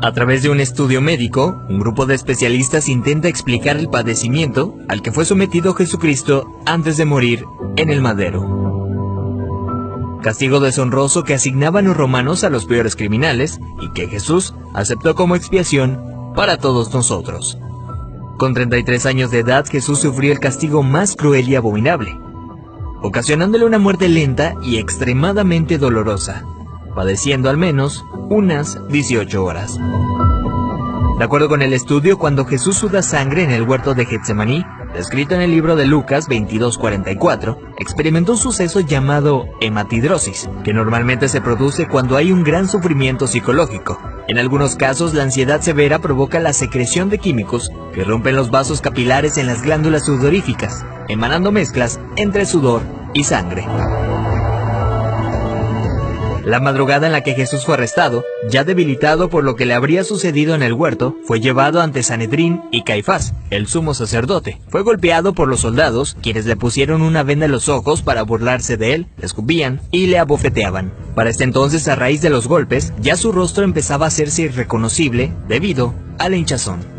A través de un estudio médico, un grupo de especialistas intenta explicar el padecimiento al que fue sometido Jesucristo antes de morir en el madero. Castigo deshonroso que asignaban los romanos a los peores criminales y que Jesús aceptó como expiación para todos nosotros. Con 33 años de edad, Jesús sufrió el castigo más cruel y abominable, ocasionándole una muerte lenta y extremadamente dolorosa, padeciendo al menos unas 18 horas. De acuerdo con el estudio, cuando Jesús suda sangre en el huerto de Getsemaní, descrito en el libro de Lucas 22:44, experimentó un suceso llamado hematidrosis, que normalmente se produce cuando hay un gran sufrimiento psicológico. En algunos casos, la ansiedad severa provoca la secreción de químicos que rompen los vasos capilares en las glándulas sudoríficas, emanando mezclas entre sudor y sangre. La madrugada en la que Jesús fue arrestado, ya debilitado por lo que le habría sucedido en el huerto, fue llevado ante Sanedrín y Caifás, el sumo sacerdote. Fue golpeado por los soldados, quienes le pusieron una venda en los ojos para burlarse de él, le escupían y le abofeteaban. Para este entonces, a raíz de los golpes, ya su rostro empezaba a hacerse irreconocible debido a la hinchazón.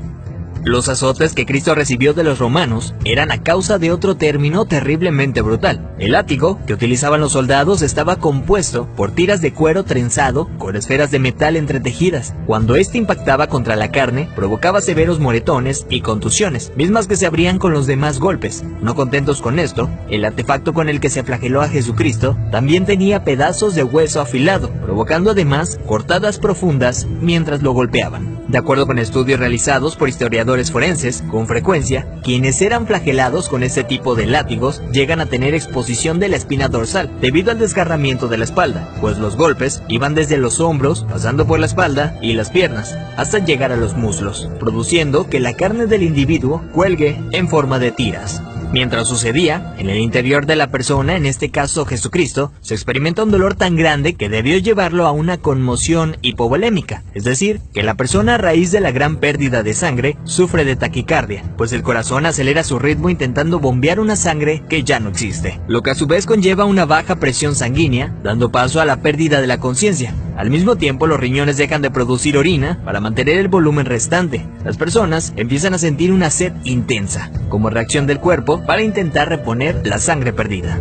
Los azotes que Cristo recibió de los romanos eran a causa de otro término terriblemente brutal. El látigo que utilizaban los soldados estaba compuesto por tiras de cuero trenzado con esferas de metal entretejidas. Cuando este impactaba contra la carne, provocaba severos moretones y contusiones, mismas que se abrían con los demás golpes. No contentos con esto, el artefacto con el que se flageló a Jesucristo también tenía pedazos de hueso afilado, provocando además cortadas profundas mientras lo golpeaban. De acuerdo con estudios realizados por historiadores forenses, con frecuencia, quienes eran flagelados con este tipo de látigos llegan a tener exposición de la espina dorsal debido al desgarramiento de la espalda, pues los golpes iban desde los hombros, pasando por la espalda y las piernas, hasta llegar a los muslos, produciendo que la carne del individuo cuelgue en forma de tiras. Mientras sucedía, en el interior de la persona, en este caso Jesucristo, se experimenta un dolor tan grande que debió llevarlo a una conmoción hipovolémica, es decir, que la persona a raíz de la gran pérdida de sangre sufre de taquicardia, pues el corazón acelera su ritmo intentando bombear una sangre que ya no existe, lo que a su vez conlleva una baja presión sanguínea, dando paso a la pérdida de la conciencia. Al mismo tiempo, los riñones dejan de producir orina para mantener el volumen restante. Las personas empiezan a sentir una sed intensa, como reacción del cuerpo para intentar reponer la sangre perdida.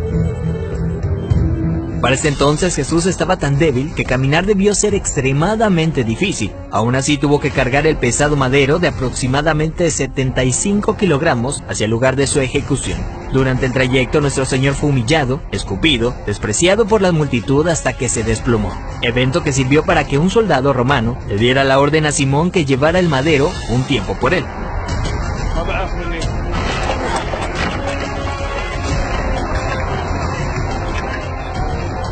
Para este entonces Jesús estaba tan débil que caminar debió ser extremadamente difícil. Aún así tuvo que cargar el pesado madero de aproximadamente 75 kilogramos hacia el lugar de su ejecución. Durante el trayecto nuestro Señor fue humillado, escupido, despreciado por la multitud hasta que se desplomó. Evento que sirvió para que un soldado romano le diera la orden a Simón que llevara el madero un tiempo por él.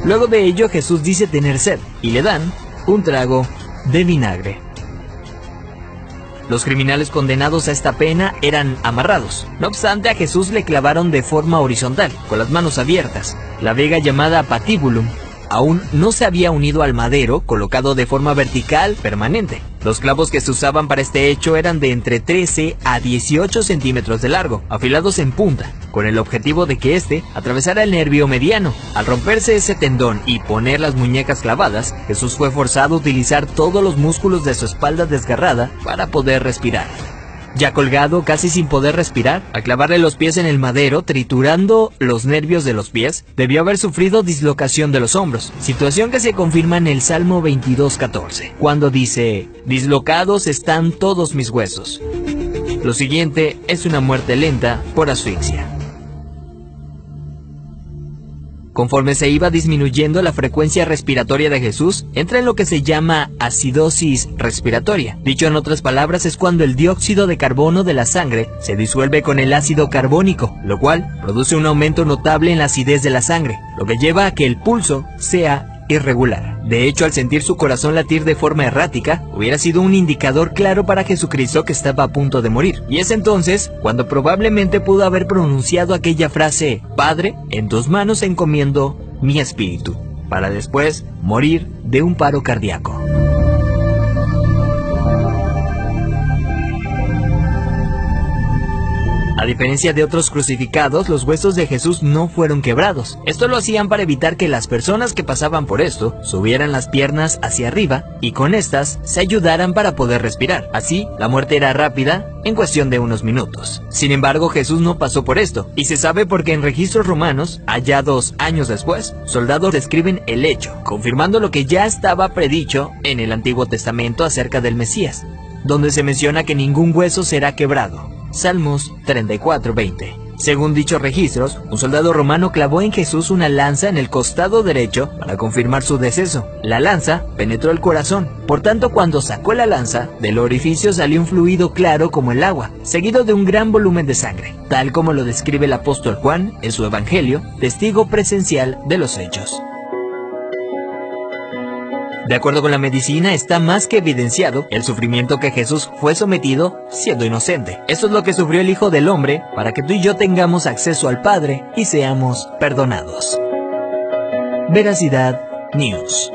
Luego de ello, Jesús dice tener sed, y le dan un trago de vinagre. Los criminales condenados a esta pena eran amarrados. No obstante, a Jesús le clavaron de forma horizontal, con las manos abiertas. La viga llamada patíbulum aún no se había unido al madero, colocado de forma vertical permanente. Los clavos que se usaban para este hecho eran de entre 13 a 18 centímetros de largo, afilados en punta, con el objetivo de que éste atravesara el nervio mediano. Al romperse ese tendón y poner las muñecas clavadas, Jesús fue forzado a utilizar todos los músculos de su espalda desgarrada para poder respirar. Ya colgado, casi sin poder respirar, al clavarle los pies en el madero, triturando los nervios de los pies, debió haber sufrido dislocación de los hombros, situación que se confirma en el Salmo 22:14, cuando dice: «Dislocados están todos mis huesos». Lo siguiente es una muerte lenta por asfixia. Conforme se iba disminuyendo la frecuencia respiratoria de Jesús, entra en lo que se llama acidosis respiratoria. Dicho en otras palabras, es cuando el dióxido de carbono de la sangre se disuelve con el ácido carbónico, lo cual produce un aumento notable en la acidez de la sangre, lo que lleva a que el pulso sea irregular. De hecho, al sentir su corazón latir de forma errática, hubiera sido un indicador claro para Jesucristo que estaba a punto de morir. Y es entonces cuando probablemente pudo haber pronunciado aquella frase: «Padre, en tus manos encomiendo mi espíritu», para después morir de un paro cardíaco. A diferencia de otros crucificados, los huesos de Jesús no fueron quebrados. Esto lo hacían para evitar que las personas que pasaban por esto subieran las piernas hacia arriba y con estas se ayudaran para poder respirar. Así, la muerte era rápida en cuestión de unos minutos. Sin embargo, Jesús no pasó por esto, y se sabe porque en registros romanos, allá 2 años después, soldados describen el hecho, confirmando lo que ya estaba predicho en el Antiguo Testamento acerca del Mesías, donde se menciona que ningún hueso será quebrado. Salmos 34:20. Según dichos registros, un soldado romano clavó en Jesús una lanza en el costado derecho para confirmar su deceso. La lanza penetró el corazón, por tanto cuando sacó la lanza, del orificio salió un fluido claro como el agua, seguido de un gran volumen de sangre, tal como lo describe el apóstol Juan en su Evangelio, testigo presencial de los hechos. De acuerdo con la medicina, está más que evidenciado el sufrimiento que Jesús fue sometido siendo inocente. Esto es lo que sufrió el Hijo del Hombre para que tú y yo tengamos acceso al Padre y seamos perdonados. Veracidad News.